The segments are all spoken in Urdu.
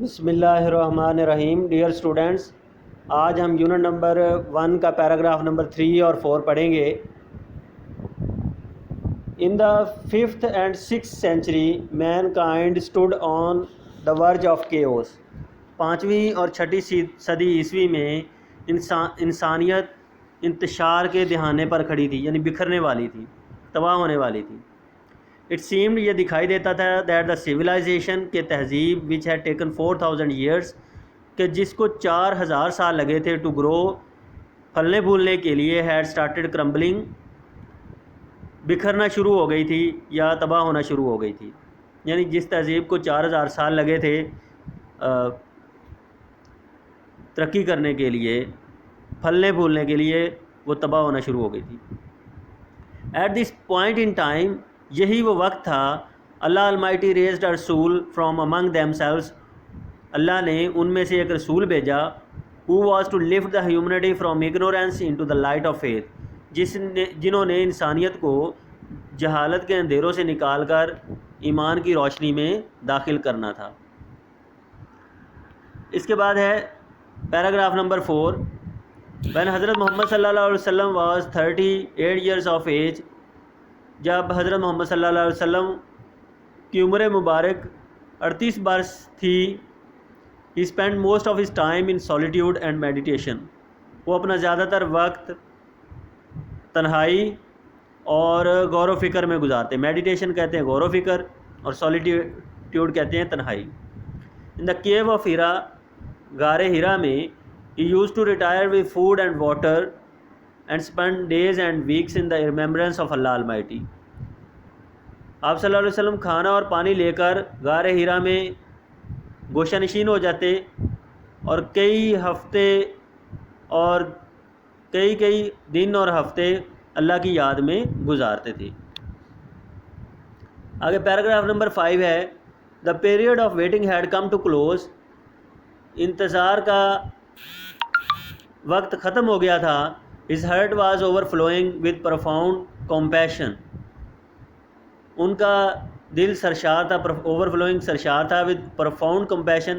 بسم اللہ الرحمن الرحیم. ڈیئر اسٹوڈنٹس، آج ہم یونٹ نمبر 1 کا پیراگراف نمبر 3 اور 4 پڑھیں گے. ان دا 5th and 6th century mankind stood on the verge of chaos. 5ویں اور 6ٹھی صدی عیسوی میں انسانیت انتشار کے دہانے پر کھڑی تھی، یعنی بکھرنے والی تھی، تباہ ہونے والی تھی. اٹ سیمڈ، یہ دکھائی دیتا تھا، دیٹ دا سویلائزیشن کہ تہذیب وچ ہیڈ ٹیکن 4000 years، کہ جس کو 4000 سال لگے تھے ٹو گرو، پھلنے پھولنے کے لیے، ہیڈ اسٹارٹیڈ کرمبلنگ، بکھرنا شروع ہو گئی تھی یا تباہ ہونا شروع ہو گئی تھی. یعنی جس تہذیب کو 4000 سال لگے تھے ترقی کرنے کے لیے، پھلنے پھولنے کے لیے، وہ تباہ ہونا شروع ہو گئی تھی. At this point in time, یہی وہ وقت تھا، اللہ المائٹی ریزڈ اے رسول from among themselves, Allah نے ان میں سے ایک رسول بھیجا، who was to lift the humanity from ignorance into the light of faith, جنہوں نے انسانیت کو جہالت کے اندھیروں سے نکال کر ایمان کی روشنی میں داخل کرنا تھا. اس کے بعد ہے پیراگراف نمبر 4. when حضرت محمد صلی اللہ علیہ وسلم was 38 years of age، جب حضرت محمد صلی اللہ علیہ وسلم کی عمر مبارک 38 برس تھی، he spent most of his time in solitude and meditation، وہ اپنا زیادہ تر وقت تنہائی اور غور و فکر میں گزارتے. میڈیٹیشن کہتے ہیں غور و فکر، اور سولیٹیوڈ کہتے ہیں تنہائی. in the cave of ہیرا، غار ہیرا میں، he used to retire with food and water and spend days and weeks in the remembrance of Allah Almighty. آپ صلی اللہ علیہ وسلم کھانا اور پانی لے کر غار ہیرا میں گوشہ نشین ہو جاتے اور کئی ہفتے اور کئی دن اور ہفتے اللہ کی یاد میں گزارتے تھے. آگے پیراگراف نمبر 5 ہے. The period of waiting had come to close, انتظار کا وقت ختم ہو گیا تھا. his heart was overflowing with profound compassion، ان کا دل سرشار تھا، overflowing سرشار تھا، with profound compassion،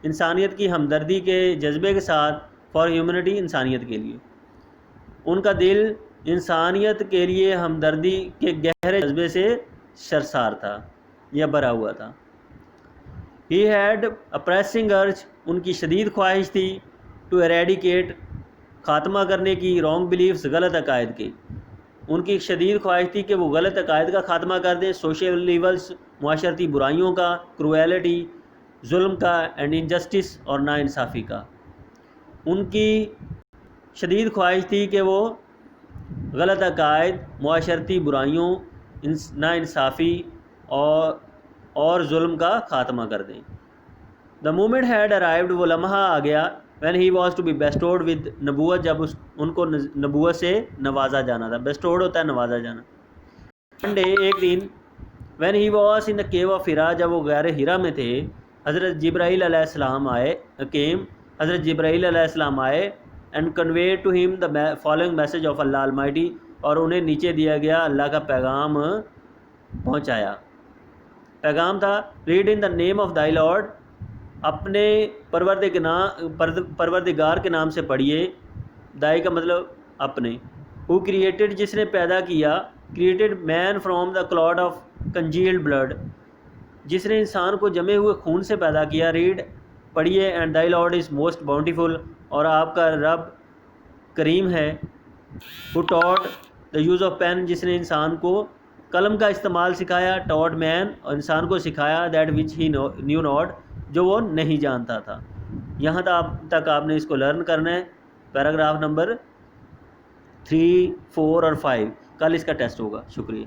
انسانیت کی ہمدردی کے جذبے کے ساتھ، for humanity، انسانیت کے لیے. ان کا دل انسانیت کے لیے ہمدردی کے گہرے جذبے سے سرشار تھا یا بھرا ہوا تھا. he had a pressing urge، ان کی شدید خواہش تھی، ٹو eradicate، خاتمہ کرنے کی، رانگ بلیفس، غلط عقائد کی. ان کی شدید خواہش تھی کہ وہ غلط عقائد کا خاتمہ کر دیں، سوشل ایولز، معاشرتی برائیوں کا، کرویلٹی، ظلم کا، اینڈ انجسٹس، اور ناانصافی کا. ان کی شدید خواہش تھی کہ وہ غلط عقائد، معاشرتی برائیوں، ناانصافی اور ظلم کا خاتمہ کر دیں. دا مومنٹ ہیڈ ارائیوڈ، وہ لمحہ آ گیا، when he was to be bestowed with نبوت، جب ان کو نبوت سے نوازا جانا تھا. bestowed ہوتا ہے نوازا جانا. one day، ایک دن، when he was in the cave of ہیرا، جب وہ غار ہیرا میں تھے، حضرت جبرائیل علیہ السلام حضرت جبرائیل علیہ السلام آئے and conveyed to him the following message of Allah Almighty، اور انہیں نیچے دیا گیا اللہ کا پیغام پہنچایا. پیغام تھا، read in the name of thy Lord، اپنے پروردگار کے نام سے پڑھیے. دائی کا مطلب اپنے. who created، جس نے پیدا کیا، created man from the clot of congealed blood، جس نے انسان کو جمے ہوئے خون سے پیدا کیا. read، پڑھیے. and thy Lord is most bountiful، اور آپ کا رب کریم ہے. who taught the use of pen، جس نے انسان کو قلم کا استعمال سکھایا. taught man، اور انسان کو سکھایا that which he knew not، جو وہ نہیں جانتا تھا. یہاں تک آپ نے اس کو لرن کرنا ہے. پیراگراف نمبر 3، 4 اور 5. کل اس کا ٹیسٹ ہوگا. شکریہ.